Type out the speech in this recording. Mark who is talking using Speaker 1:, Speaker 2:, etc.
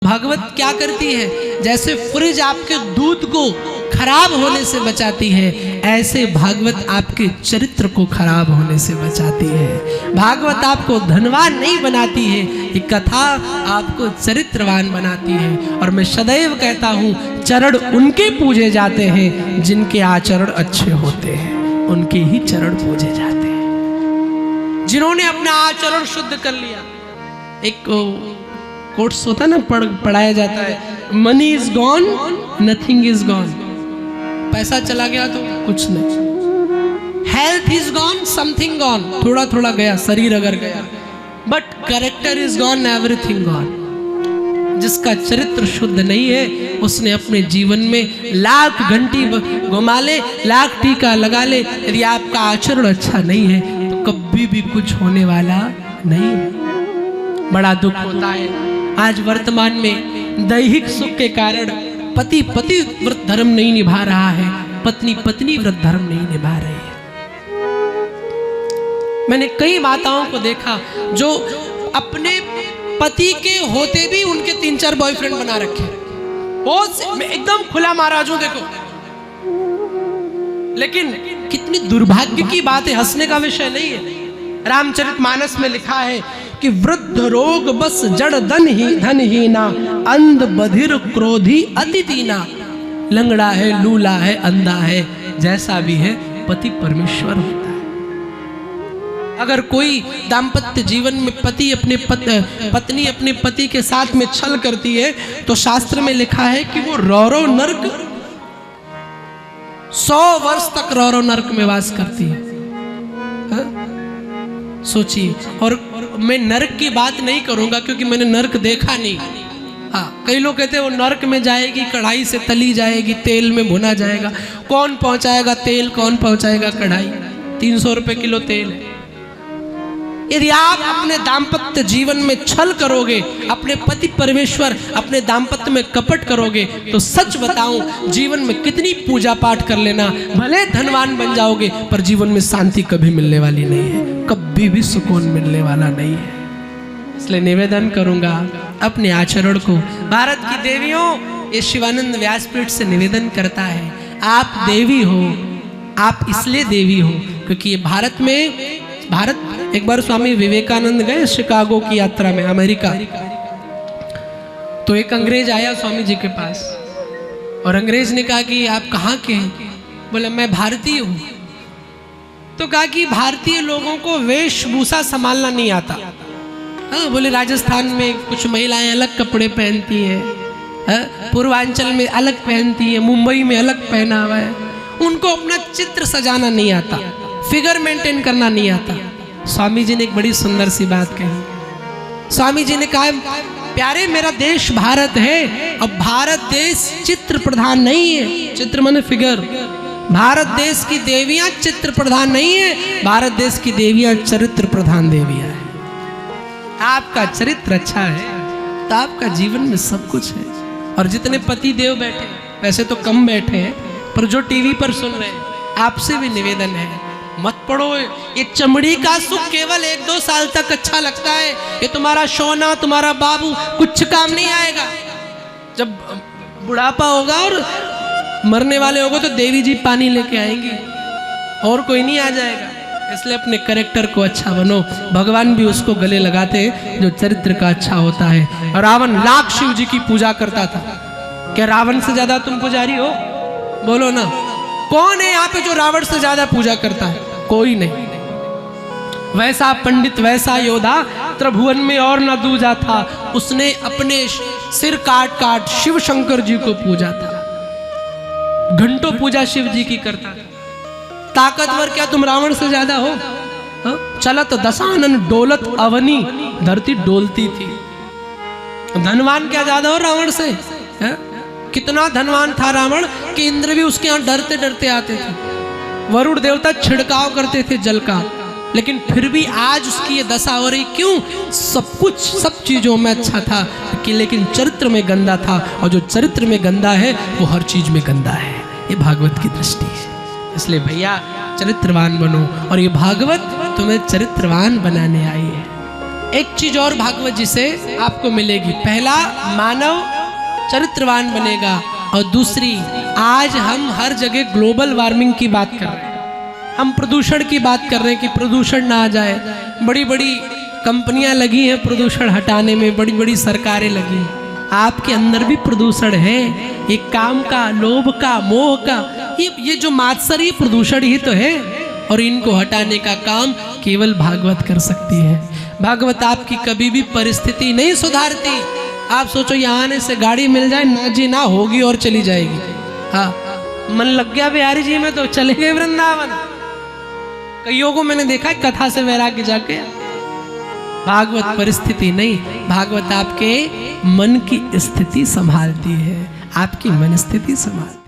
Speaker 1: भागवत क्या करती है, जैसे फ्रिज आपके दूध को खराब होने से बचाती है, ऐसे भागवत आपके चरित्र को खराब होने से बचाती है। भागवत आपको धनवान नहीं बनाती है, ये कथा आपको चरित्रवान बनाती है। और मैं सदैव कहता हूँ, चरण उनके पूजे जाते हैं जिनके आचरण अच्छे होते हैं, उनके ही चरण पूजे जाते हैं। जिन्होंने अपना आचरण शुद्ध कर लिया। एक कोट्स होता है ना, पढ़ाया जाता है, money is gone nothing is gone. पैसा चला गया तो कुछ नहीं। Health is gone something gone, थोड़ा थोड़ा गया, शरीर अगर गया, but character is gone everything gone. जिसका चरित्र शुद्ध नहीं है, उसने अपने जीवन में लाख घंटी घुमा ले, लाख टीका लगा ले, यदि आपका आचरण अच्छा नहीं है तो कभी भी कुछ होने वाला नहीं है। बड़ा दुख होता है आज वर्तमान में दैहिक सुख के कारण पति पति व्रत धर्म नहीं निभा रहा है, पत्नी पत्नी व्रत धर्म नहीं निभा रही है। मैंने कई माताओं को देखा जो अपने पति के होते भी उनके 3-4 बॉयफ्रेंड बना रखे। बहुत एकदम खुला महाराज हूं, देखो। लेकिन कितनी दुर्भाग्य की बात है, हंसने का विषय नहीं है। रामचरितमानस में लिखा है कि वृद्ध रोग बस जड़ धन ही ना, अंध बधिर क्रोधी अति दीना। लंगड़ा है, लूला है, अंधा है, जैसा भी है पति परमेश्वर होता है। अगर कोई दाम्पत्य जीवन में पति अपने पत्नी अपने पति के साथ में छल करती है तो शास्त्र में लिखा है कि वो रौरव नरक 100 वर्ष तक रौरव नरक में वास करती है। सोचिए। और मैं नरक की बात नहीं करूंगा क्योंकि मैंने नरक देखा नहीं। हाँ, कई लोग कहते हैं वो नरक में जाएगी, कढ़ाई से तली जाएगी, तेल में भुना जाएगा। कौन पहुंचाएगा तेल, कौन पहुंचाएगा कढ़ाई? 300 रुपए किलो तेल है। यदि आप अपने दाम्पत्य जीवन में छल करोगे, अपने पति परमेश्वर अपने दाम्पत्य में कपट करोगे, तो सच बताऊं, जीवन में कितनी पूजा पाठ कर लेना, भले धनवान बन जाओगे, पर जीवन में शांति कभी मिलने वाली नहीं है, कभी भी सुकून मिलने वाला नहीं है। इसलिए निवेदन करूंगा अपने आचरण को। भारत की देवियों, ये शिवानंद व्यासपीठ से निवेदन करता है, आप देवी हो, आप इसलिए देवी हो क्योंकि ये भारत एक बार स्वामी विवेकानंद गए शिकागो की यात्रा में, अमेरिका। तो एक अंग्रेज आया स्वामी जी के पास और अंग्रेज ने कहा कि आप कहाँ के हैं? बोले मैं भारतीय हूँ। तो कहा कि भारतीय लोगों को वेशभूषा संभालना नहीं आता। हाँ, बोले राजस्थान में कुछ महिलाएं अलग कपड़े पहनती हैं, पूर्वांचल में अलग पहनती है, मुंबई में अलग पहना हुआ है। उनको अपना चित्र सजाना नहीं आता, फिगर मेंटेन करना नहीं आता। स्वामी जी ने एक बड़ी सुंदर सी बात कही। स्वामी जी ने कहा, प्यारे मेरा देश भारत है, अब भारत देश चित्र प्रधान नहीं है। चित्र माने फिगर। भारत देश की देवियां चित्र प्रधान नहीं है, भारत देश की देवियां चरित्र प्रधान देवियां है। आपका चरित्र अच्छा है तो आपका जीवन में सब कुछ है। और जितने पति देव बैठे, वैसे तो कम बैठे हैं, पर जो टीवी पर सुन रहे हैं, आपसे भी निवेदन है, मत पढ़ो। ये चमड़ी का सुख केवल 1-2 साल तक अच्छा लगता है। ये तुम्हारा सोना, तुम्हारा बाबू कुछ काम नहीं आएगा। जब बुढ़ापा होगा और मरने वाले होगा तो देवी जी पानी लेके आएंगी, और कोई नहीं आ जाएगा। इसलिए अपने कैरेक्टर को अच्छा बनो। भगवान भी उसको गले लगाते हैं जो चरित्र का अच्छा होता है। और रावण लाख शिव जी की पूजा करता था। क्या रावण से ज्यादा तुम पुजारी हो? बोलो ना, कौन है यहाँ पे जो रावण से ज्यादा पूजा करता है? कोई नहीं। वैसा पंडित, वैसा योद्धा त्रिभुवन में और न दूजा था। उसने अपने सिर काट काट शिव शंकर जी को पूजा था। घंटों पूजा शिव जी की करता था। ताकतवर क्या तुम रावण से ज्यादा हो? चलत दशानन डोलत अवनी, धरती डोलती थी। धनवान क्या ज्यादा हो रावण से? कितना धनवान था रावण कि इंद्र भी उसके यहाँ डरते डरते आते थे। वरुण देवता छिड़काव करते थे जल का, लेकिन फिर भी आज उसकी ये दशा हो रही। क्यों? सब कुछ, सब चीजों में अच्छा था कि लेकिन चरित्र में गंदा था, और जो चरित्र में गंदा है वो हर चीज में गंदा है। ये भागवत की दृष्टि है। इसलिए भैया चरित्रवान बनो, और ये भागवत तुम्हें चरित्रवान बनाने आई है। एक चीज और भागवत जी से आपको मिलेगी। पहला, मानव चरित्रवान बनेगा, और दूसरी, आज हम हर जगह ग्लोबल वार्मिंग की बात कर रहे हैं, हम प्रदूषण की बात कर रहे हैं कि प्रदूषण ना आ जाए। बड़ी बड़ी कंपनियां लगी हैं प्रदूषण हटाने में, बड़ी बड़ी सरकारें लगी हैं। आपके अंदर भी प्रदूषण है, ये काम का, लोभ का, मोह का, ये जो मात्सरी प्रदूषण ही तो है, और इनको हटाने का काम केवल भागवत कर सकती है। भागवत आपकी कभी भी परिस्थिति नहीं सुधारती। आप सोचो यहाँ आने से गाड़ी मिल जाए ना जी ना, होगी और चली जाएगी। हाँ, मन लग गया बिहारी जी में तो चले गए वृंदावन। कईयों को मैंने देखा है कथा से वैराग्य जाके। भागवत परिस्थिति नहीं, भागवत आपके मन की स्थिति संभालती है, आपकी मन स्थिति संभालती है।